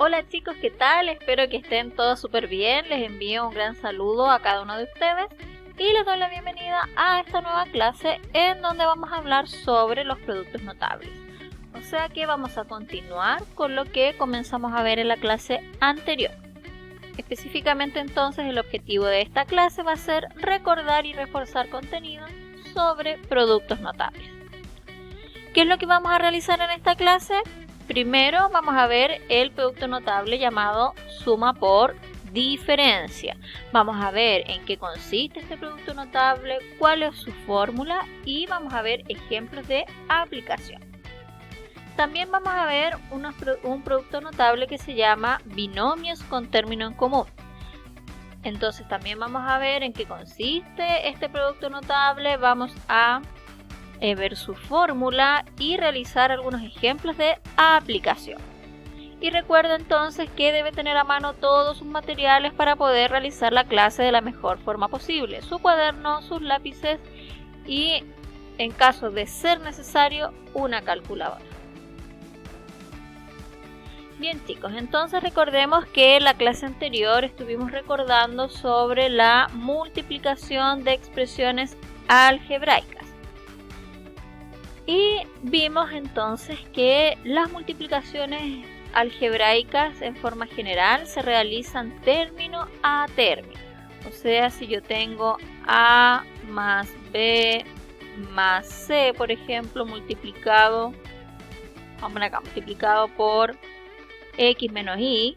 Hola chicos, ¿qué tal? Espero que estén todos súper bien. Les envío un gran saludo a cada uno de ustedes y les doy la bienvenida a esta nueva clase en donde vamos a hablar sobre los productos notables. O sea que vamos a continuar con lo que comenzamos a ver en la clase anterior. Específicamente entonces el objetivo de esta clase va a ser recordar y reforzar contenido sobre productos notables. ¿Qué es lo que vamos a realizar en esta clase? Primero vamos a ver el producto notable llamado suma por diferencia. Vamos a ver en qué consiste este producto notable, cuál es su fórmula y vamos a ver ejemplos de aplicación. También vamos a ver un producto notable que se llama binomios con término en común. Entonces también vamos a ver en qué consiste este producto notable, vamos a ver su fórmula y realizar algunos ejemplos de aplicación. Y recuerda entonces que debe tener a mano todos sus materiales para poder realizar la clase de la mejor forma posible. Su cuaderno, sus lápices y, en caso de ser necesario, una calculadora. Bien chicos, entonces recordemos que en la clase anterior estuvimos recordando sobre la multiplicación de expresiones algebraicas. Y vimos entonces que las multiplicaciones algebraicas en forma general se realizan término a término. O sea, si yo tengo A más B más C, por ejemplo, multiplicado por X menos Y,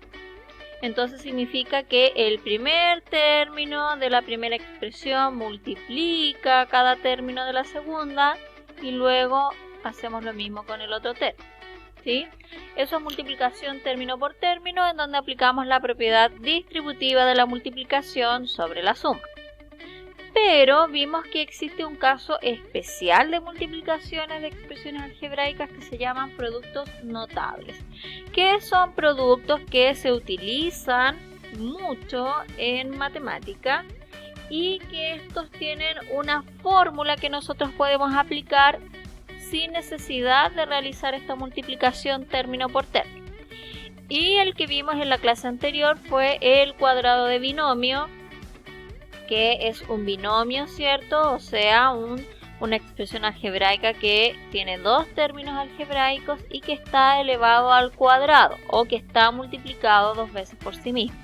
entonces significa que el primer término de la primera expresión multiplica cada término de la segunda y luego hacemos lo mismo con el otro término, ¿sí? Eso es multiplicación término por término, en donde aplicamos la propiedad distributiva de la multiplicación sobre la suma. Pero vimos que existe un caso especial de multiplicaciones de expresiones algebraicas que se llaman productos notables, que son productos que se utilizan mucho en matemática y que estos tienen una fórmula que nosotros podemos aplicar sin necesidad de realizar esta multiplicación término por término. Y el que vimos en la clase anterior fue el cuadrado de binomio, que es un binomio, ¿cierto? O sea, una expresión algebraica que tiene dos términos algebraicos y que está elevado al cuadrado o que está multiplicado dos veces por sí mismo.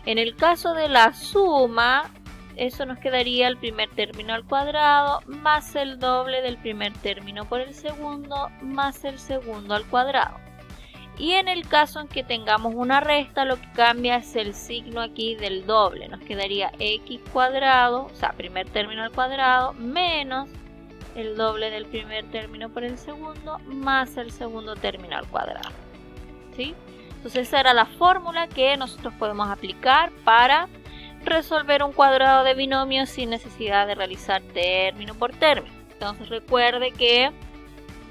En el caso de la suma, eso nos quedaría el primer término al cuadrado más el doble del primer término por el segundo más el segundo al cuadrado. Y en el caso en que tengamos una resta, lo que cambia es el signo aquí del doble. Nos quedaría x cuadrado, o sea, primer término al cuadrado, menos el doble del primer término por el segundo, más el segundo término al cuadrado, ¿sí? Entonces esa era la fórmula que nosotros podemos aplicar para resolver un cuadrado de binomio sin necesidad de realizar término por término. Entonces recuerde que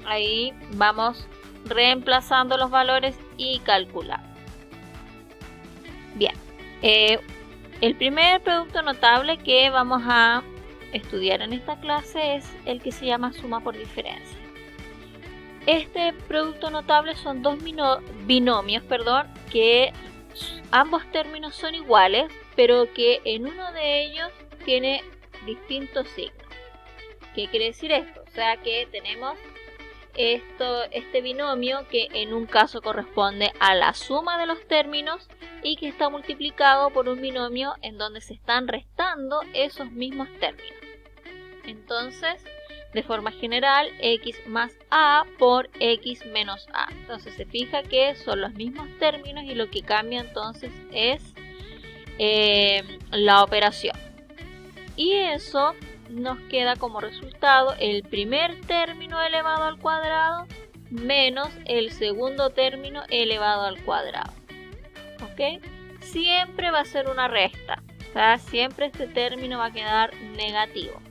ahí vamos reemplazando los valores y calculando. Bien, el primer producto notable que vamos a estudiar en esta clase es el que se llama suma por diferencia. Este producto notable son dos binomios, que ambos términos son iguales, pero que en uno de ellos tiene distintos signos. ¿Qué quiere decir esto? O sea que tenemos este binomio que en un caso corresponde a la suma de los términos y que está multiplicado por un binomio en donde se están restando esos mismos términos. Entonces, de forma general, x más a por x menos a. Entonces se fija que son los mismos términos y lo que cambia entonces es la operación. Y eso nos queda como resultado el primer término elevado al cuadrado menos el segundo término elevado al cuadrado. ¿Ok? Siempre va a ser una resta. O sea, siempre este término va a quedar negativo.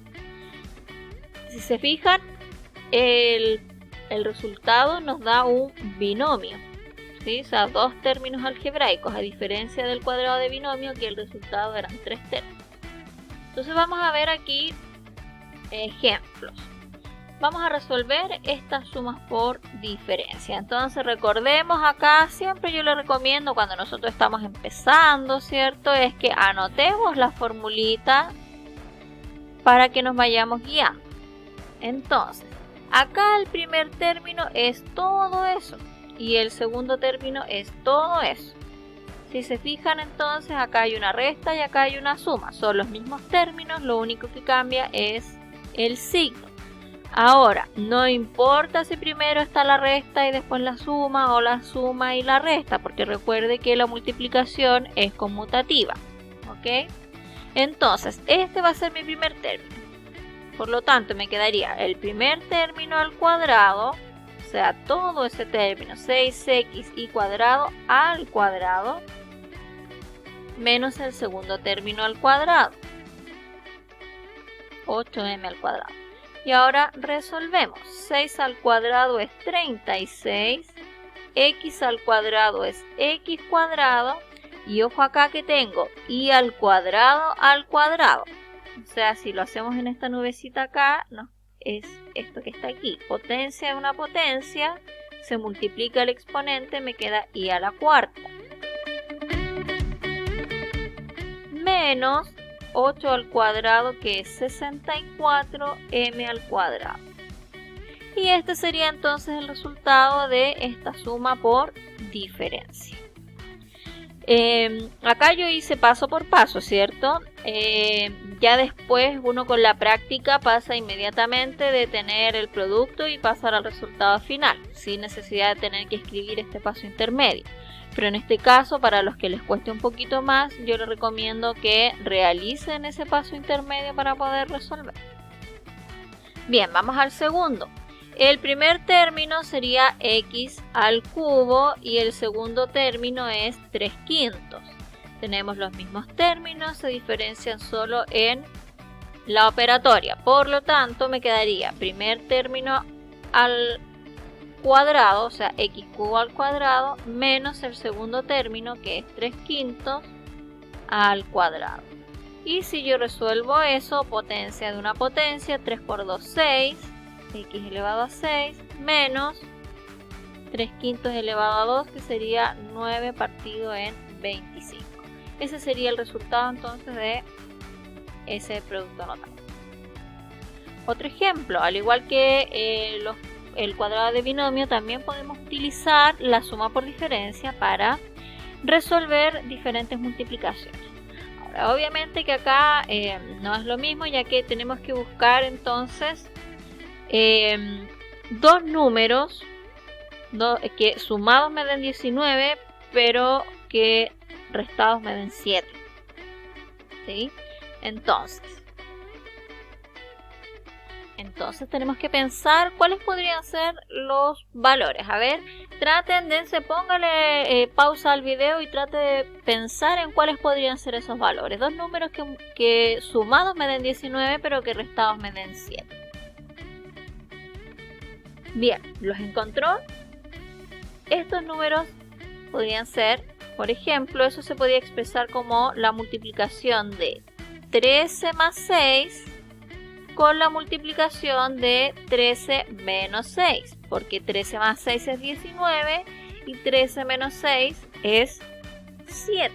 Si se fijan, el resultado nos da un binomio, ¿sí? O sea, dos términos algebraicos, a diferencia del cuadrado de binomio, que el resultado eran tres términos. Entonces vamos a ver aquí ejemplos. vamos a resolver estas sumas por diferencia. Entonces recordemos acá, siempre yo le recomiendo cuando nosotros estamos empezando, ¿cierto? Es que anotemos la formulita para que nos vayamos guiando. Entonces, acá el primer término es todo eso y el segundo término es todo eso. Si se fijan, entonces acá hay una resta y acá hay una suma. Son los mismos términos, lo único que cambia es el signo. Ahora, no importa si primero está la resta y después la suma o la suma y la resta, porque recuerde que la multiplicación es conmutativa, ¿ok? Entonces, este va a ser mi primer término. Por lo tanto, me quedaría el primer término al cuadrado, o sea, todo ese término, 6x cuadrado al cuadrado, menos el segundo término al cuadrado, 8m al cuadrado. Y ahora resolvemos. 6 al cuadrado es 36, x al cuadrado es x cuadrado, y ojo acá que tengo y al cuadrado al cuadrado. O sea, si lo hacemos en esta nubecita acá, no, es esto que está aquí. Potencia de una potencia, se multiplica el exponente, me queda y a la cuarta. Menos 8 al cuadrado, que es 64m al cuadrado. Y este sería entonces el resultado de esta suma por diferencia. Acá yo hice paso por paso, ¿cierto? Ya después uno con la práctica pasa inmediatamente de tener el producto y pasar al resultado final, sin necesidad de tener que escribir este paso intermedio. Pero en este caso, para los que les cueste un poquito más, yo les recomiendo que realicen ese paso intermedio para poder resolver. Bien, vamos al segundo. El primer término sería x al cubo y el segundo término es 3/5. Tenemos los mismos términos, se diferencian solo en la operatoria. Por lo tanto, me quedaría primer término al cuadrado, o sea, x cubo al cuadrado, menos el segundo término, que es 3/5 al cuadrado. Y si yo resuelvo eso, potencia de una potencia, 3 por 2, 6, x elevado a 6, menos 3/5 elevado a 2, que sería 9 partido en 25. Ese sería el resultado entonces de ese producto notable. Otro ejemplo, al igual que el cuadrado de binomio, también podemos utilizar la suma por diferencia para resolver diferentes multiplicaciones. Ahora, obviamente que acá no es lo mismo, ya que tenemos que buscar entonces dos números que sumados me den 19, pero que restados me den 7. ¿Sí? Entonces tenemos que pensar cuáles podrían ser los valores. A ver, póngale pausa al video y trate de pensar en cuáles podrían ser esos valores. Dos números que sumados me den 19, pero que restados me den 7. Bien, ¿los encontró? Estos números podrían ser, por ejemplo, eso se podría expresar como la multiplicación de 13 más 6 con la multiplicación de 13 menos 6, porque 13 más 6 es 19 y 13 menos 6 es 7.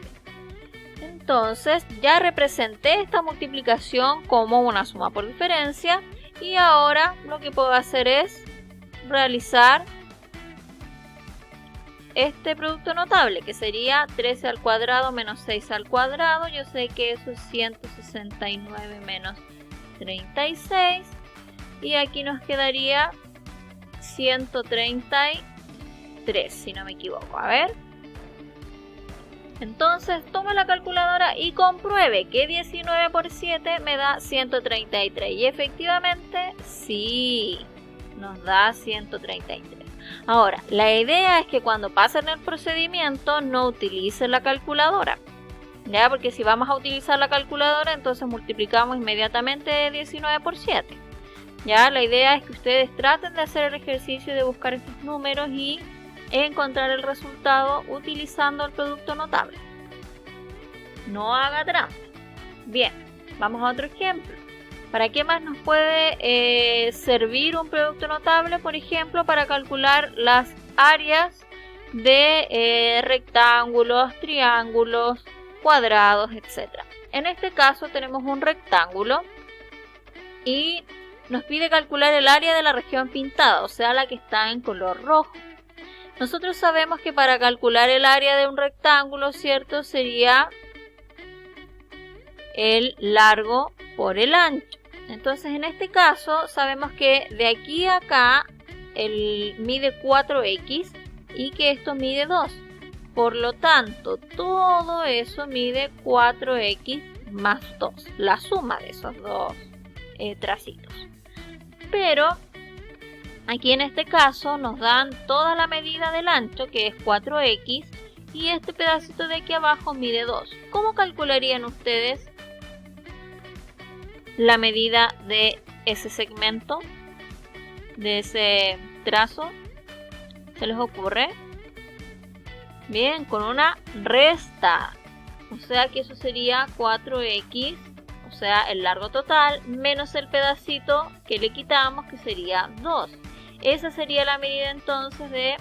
Entonces ya representé esta multiplicación como una suma por diferencia y ahora lo que puedo hacer es realizar este producto notable, que sería 13 al cuadrado menos 6 al cuadrado. Yo sé que eso es 169 menos 36 y aquí nos quedaría 133, si no me equivoco. A ver, entonces tome la calculadora y compruebe que 19 por 7 me da 133 y efectivamente sí, nos da 133. Ahora, la idea es que cuando pasen el procedimiento no utilicen la calculadora, ¿ya? Porque si vamos a utilizar la calculadora, entonces multiplicamos inmediatamente 19 por 7. ¿Ya? La idea es que ustedes traten de hacer el ejercicio de buscar estos números y encontrar el resultado utilizando el producto notable. No haga trampa. Bien, vamos a otro ejemplo. ¿Para qué más nos puede servir un producto notable? Por ejemplo, para calcular las áreas de rectángulos, triángulos, cuadrados, etc. En este caso tenemos un rectángulo y nos pide calcular el área de la región pintada, o sea, la que está en color rojo. Nosotros sabemos que para calcular el área de un rectángulo, ¿cierto? Sería el largo por el ancho. Entonces, en este caso, sabemos que de aquí a acá mide 4x y que esto mide 2. Por lo tanto, todo eso mide 4x más 2, la suma de esos dos tracitos. Pero aquí en este caso nos dan toda la medida del ancho, que es 4x, y este pedacito de aquí abajo mide 2. ¿Cómo calcularían ustedes la medida de ese segmento, de ese trazo? ¿Se les ocurre? Bien, con una resta. O sea que eso sería 4x, o sea, el largo total, menos el pedacito que le quitamos, que sería 2. Esa sería la medida entonces de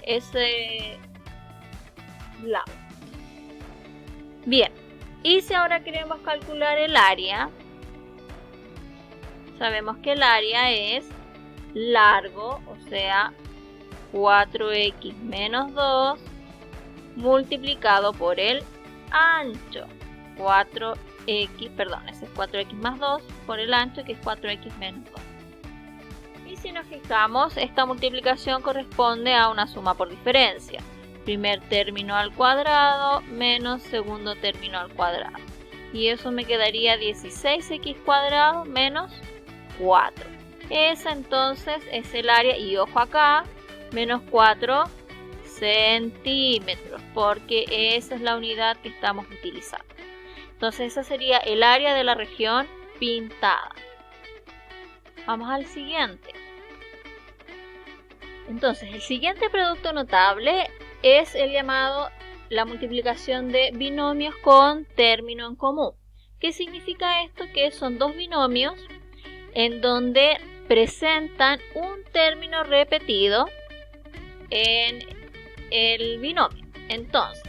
ese lado. Bien, y si ahora queremos calcular el área, sabemos que el área es largo, o sea, 4x menos 2 multiplicado por el ancho. 4x, perdón, ese es 4x más 2 por el ancho, que es 4x menos 2. Y si nos fijamos, esta multiplicación corresponde a una suma por diferencia. Primer término al cuadrado menos segundo término al cuadrado. Y eso me quedaría 16x cuadrado menos 4. Esa entonces es el área, y ojo acá, menos 4 centímetros, porque esa es la unidad que estamos utilizando. Entonces esa sería el área de la región pintada. Vamos al siguiente. Entonces el siguiente producto notable es el llamado la multiplicación de binomios con término en común. ¿Qué significa esto? Que son dos binomios en donde presentan un término repetido en el binomio. Entonces,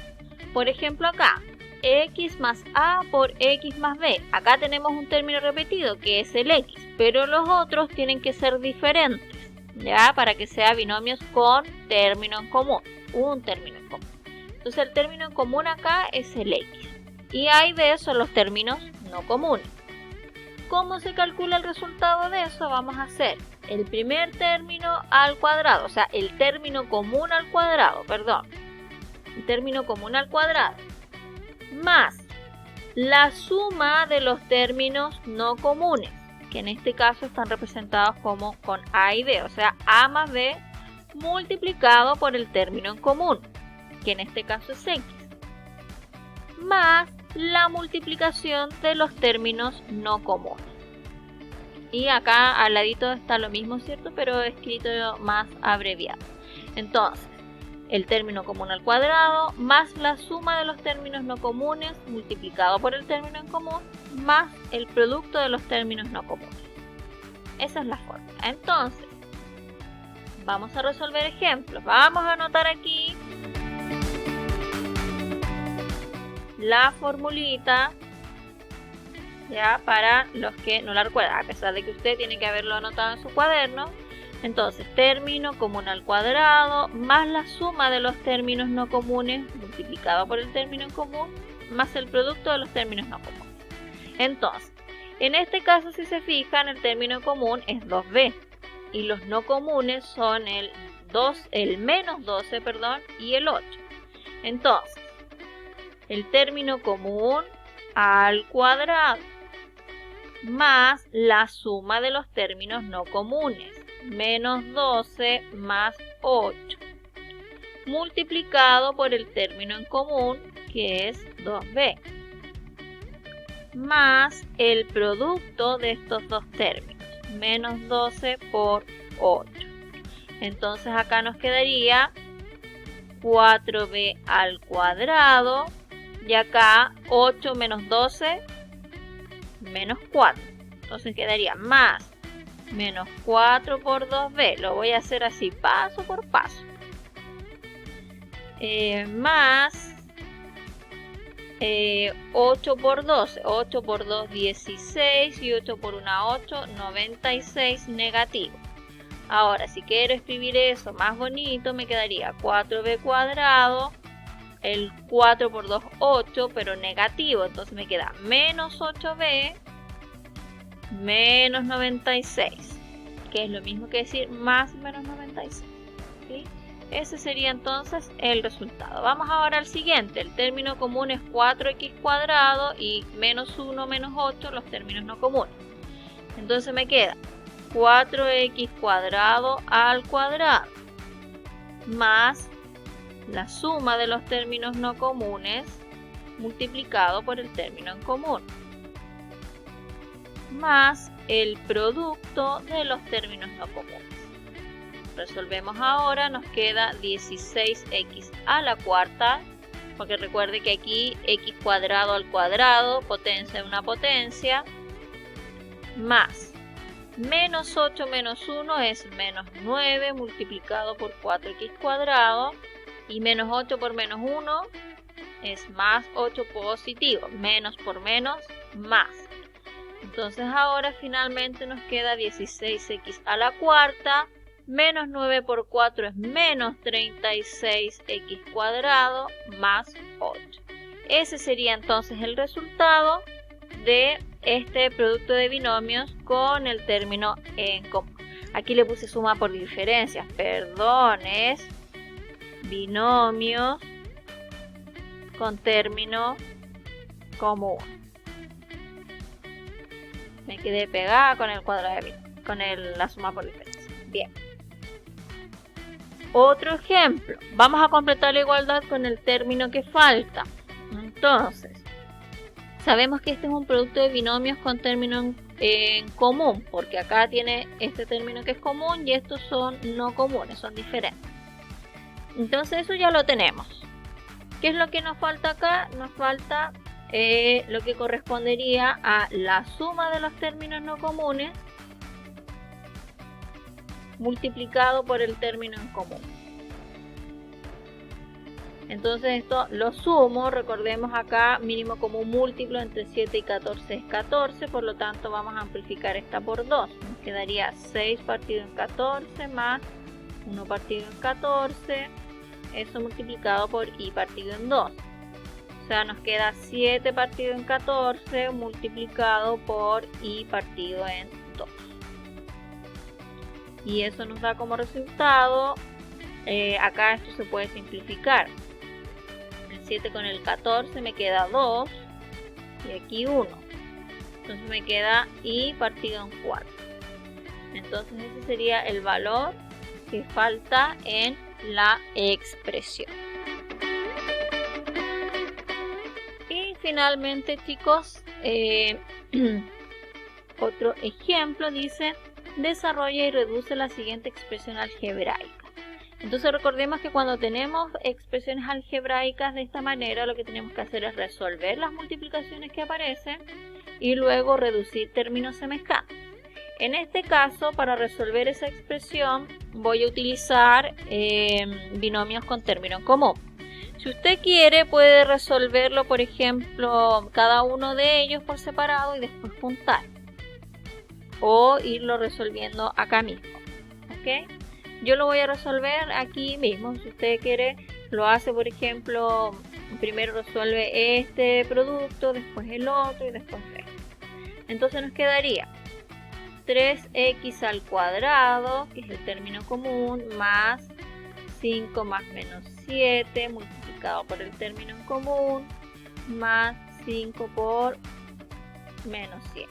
por ejemplo acá, x más a por x más b. Acá tenemos un término repetido que es el x, pero los otros tienen que ser diferentes, ¿ya? Para que sea binomios con término en común, un término en común. Entonces el término en común acá es el x. Y a y b son los términos no comunes. ¿Cómo se calcula el resultado de eso? Vamos a hacer el primer término al cuadrado, o sea, el término común al cuadrado, perdón. El término común al cuadrado, más la suma de los términos no comunes, que en este caso están representados como con a y b, o sea, a más b multiplicado por el término en común, que en este caso es x, más la multiplicación de los términos no comunes. Y acá al ladito está lo mismo, ¿cierto? Pero escrito más abreviado. Entonces, el término común al cuadrado más la suma de los términos no comunes multiplicado por el término en común más el producto de los términos no comunes. Esa es la forma. Entonces, vamos a resolver ejemplos. Vamos a anotar aquí la formulita, ya, para los que no la recuerdan, a pesar de que usted tiene que haberlo anotado en su cuaderno. Entonces, término común al cuadrado más la suma de los términos no comunes multiplicado por el término en común más el producto de los términos no comunes. Entonces, en este caso, si se fijan, el término común es 2b y los no comunes son el menos 12, y el 8. Entonces, el término común al cuadrado más la suma de los términos no comunes, menos 12 más 8, multiplicado por el término en común, que es 2b, más el producto de estos dos términos, menos 12 por 8. Entonces acá nos quedaría 4b al cuadrado, y acá 8 menos 12 menos 4. Entonces quedaría más menos 4 por 2b. Lo voy a hacer así paso por paso. Más 8 por 12. 8 por 2, 16. Y 8 por 1, 8. 96 negativo. Ahora, si quiero escribir eso más bonito, me quedaría 4b cuadrado. El 4 por 2, 8, pero negativo. Entonces me queda menos 8b menos 96. Que es lo mismo que decir más menos 96. ¿Sí? Ese sería entonces el resultado. Vamos ahora al siguiente. El término común es 4x cuadrado y menos 1 menos 8, los términos no comunes. Entonces me queda 4x cuadrado al cuadrado más la suma de los términos no comunes multiplicado por el término en común más el producto de los términos no comunes. Resolvemos ahora, nos queda 16x a la cuarta, porque recuerde que aquí x cuadrado al cuadrado, potencia de una potencia, más menos 8 menos 1 es menos 9 multiplicado por 4x cuadrado, y menos 8 por menos 1 es más 8 positivo, menos por menos, más. Entonces ahora finalmente nos queda 16x a la cuarta, menos 9 por 4 es menos 36x cuadrado, más 8. Ese sería entonces el resultado de este producto de binomios con el término en común. Aquí le puse suma por diferencias, perdón, es binomios con término común. Me quedé pegada con el cuadrado de binomio, con la suma por diferencia. Bien. Otro ejemplo. Vamos a completar la igualdad con el término que falta. Entonces, sabemos que este es un producto de binomios con término en común, porque acá tiene este término que es común y estos son no comunes, son diferentes. Entonces eso ya lo tenemos. ¿Qué es lo que nos falta acá? Nos falta lo que correspondería a la suma de los términos no comunes multiplicado por el término en común. Entonces esto lo sumo, recordemos acá mínimo común múltiplo entre 7 y 14 es 14, por lo tanto vamos a amplificar esta por 2. Nos quedaría 6 partido en 14 más 1 partido en 14, eso multiplicado por i partido en 2. O sea, nos queda 7 partido en 14 multiplicado por i partido en 2. Y eso nos da como resultado, acá esto se puede simplificar. El 7 con el 14 me queda 2 y aquí 1. Entonces me queda i partido en 4. Entonces ese sería el valor que falta en la expresión. Y finalmente, chicos, otro ejemplo dice: desarrolla y reduce la siguiente expresión algebraica. Entonces recordemos que cuando tenemos expresiones algebraicas de esta manera, lo que tenemos que hacer es resolver las multiplicaciones que aparecen y luego reducir términos semejantes. En este caso, para resolver esa expresión, voy a utilizar binomios con término en común. Si usted quiere, puede resolverlo, por ejemplo, cada uno de ellos por separado y después juntar. O irlo resolviendo acá mismo. ¿Ok? Yo lo voy a resolver aquí mismo. Si usted quiere, lo hace, por ejemplo, primero resuelve este producto, después el otro y después este. Entonces nos quedaría 3x al cuadrado, que es el término común, más 5 más menos 7 multiplicado por el término en común, más 5 por menos 7.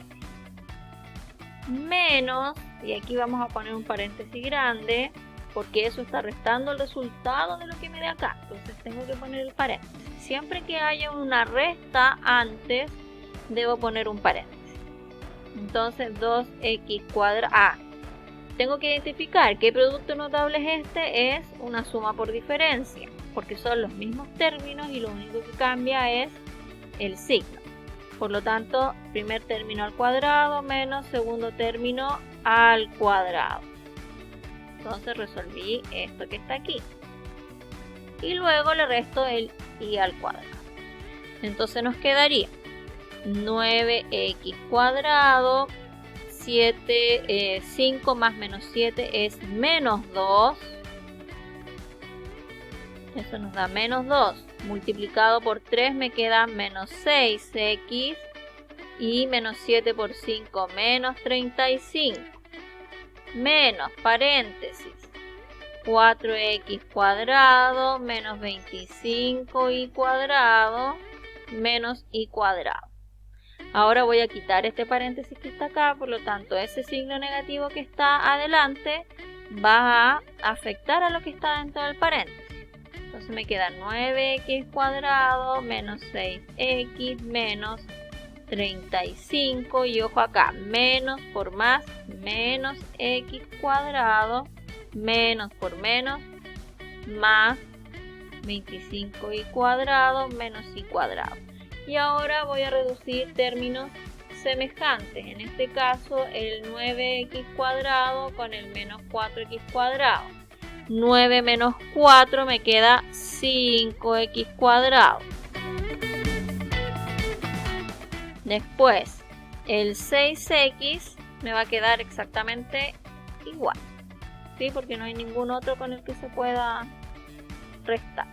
Menos, y aquí vamos a poner un paréntesis grande, porque eso está restando el resultado de lo que me dé acá. Entonces tengo que poner el paréntesis. Siempre que haya una resta antes, debo poner un paréntesis. Entonces 2x cuadrado. Tengo que identificar qué producto notable es este. Es una suma por diferencia, porque son los mismos términos y lo único que cambia es el signo. Por lo tanto, primer término al cuadrado menos segundo término al cuadrado. Entonces resolví esto que está aquí. Y luego le resto el y al cuadrado. Entonces nos quedaría 9x cuadrado, 5 más menos 7 es menos 2. Eso nos da menos 2. Multiplicado por 3 me queda menos 6x. Y menos 7 por 5 menos 35. Menos paréntesis 4x cuadrado menos 25y cuadrado menos y cuadrado. Ahora voy a quitar este paréntesis que está acá, por lo tanto ese signo negativo que está adelante va a afectar a lo que está dentro del paréntesis. Entonces me queda 9x cuadrado menos 6x menos 35 y ojo acá, menos por más, menos x cuadrado, menos por menos, más 25y cuadrado menos y cuadrado. Y ahora voy a reducir términos semejantes, en este caso el 9x cuadrado con el menos 4x cuadrado. 9 menos 4 me queda 5x cuadrado. Después, el 6x me va a quedar exactamente igual, ¿sí? Porque no hay ningún otro con el que se pueda restar.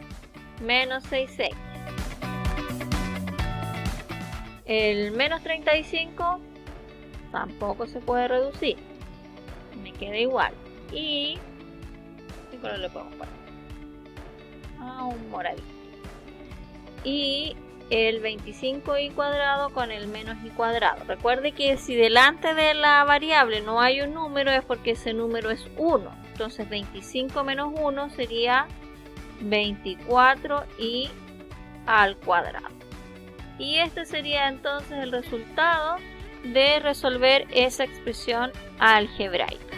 Menos 6x. El menos 35 tampoco se puede reducir. Me queda igual. Y ¿qué color le podemos poner? Un moradito. Y el 25y cuadrado con el menos y cuadrado. Recuerde que si delante de la variable no hay un número es porque ese número es 1. Entonces 25 menos 1 sería 24y al cuadrado. Y este sería entonces el resultado de resolver esa expresión algebraica.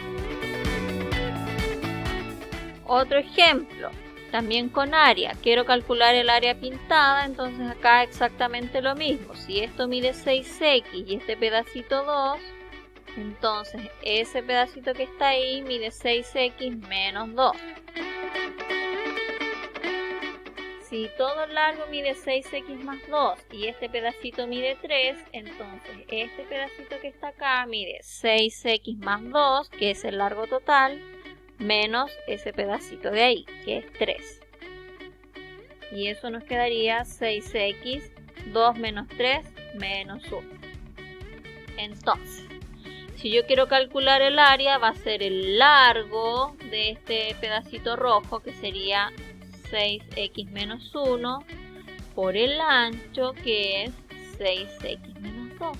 Otro ejemplo. También con área, quiero calcular el área pintada, entonces acá exactamente lo mismo. Si esto mide 6x y este pedacito 2, entonces ese pedacito que está ahí mide 6x menos 2. Si todo el largo mide 6x más 2 y este pedacito mide 3, entonces este pedacito que está acá mide 6x más 2, que es el largo total, menos ese pedacito de ahí, que es 3. Y eso nos quedaría 6x, 2 menos 3, menos 1. Entonces, si yo quiero calcular el área, va a ser el largo de este pedacito rojo, que sería 6x menos 1, por el ancho, que es 6x menos 2.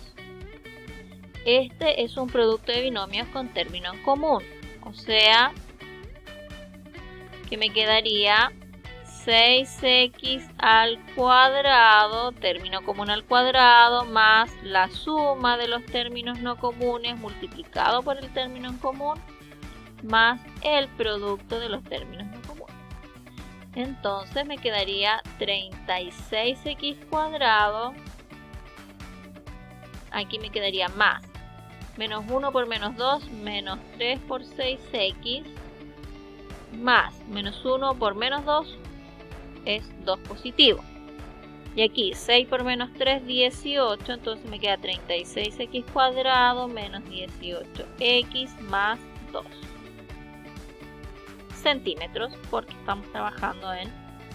Este es un producto de binomios con término en común, o sea que me quedaría 6x al cuadrado, término común al cuadrado, más la suma de los términos no comunes multiplicado por el término en común, más el producto de los términos no comunes. Entonces me quedaría 36x cuadrado, aquí me quedaría más, menos 1 por menos 2, menos 3 por 6x, más menos 1 por menos 2 es 2 positivo. Y aquí 6 por menos 3, 18, entonces me queda 36x cuadrado menos 18x más 2 centímetros, porque estamos trabajando en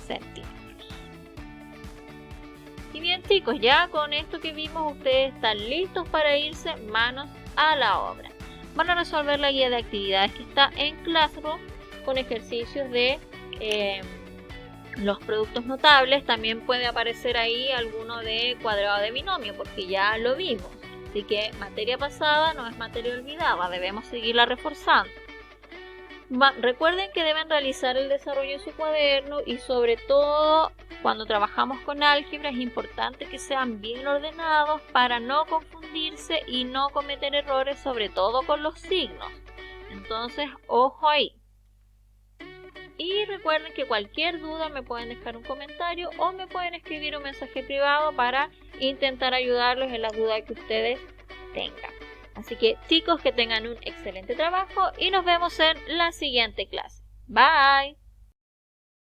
centímetros. Y bien chicos, ya con esto que vimos ustedes están listos para irse manos a la obra. Van a resolver la guía de actividades que está en Classroom con ejercicios de los productos notables. También puede aparecer ahí alguno de cuadrado de binomio, porque ya lo vimos. Así que materia pasada no es materia olvidada, debemos seguirla reforzando. Recuerden que deben realizar el desarrollo en su cuaderno y sobre todo cuando trabajamos con álgebra es importante que sean bien ordenados para no confundirse y no cometer errores, sobre todo con los signos. Entonces, ojo ahí. Y recuerden que cualquier duda me pueden dejar un comentario o me pueden escribir un mensaje privado para intentar ayudarlos en las dudas que ustedes tengan. Así que chicos, que tengan un excelente trabajo y nos vemos en la siguiente clase. Bye.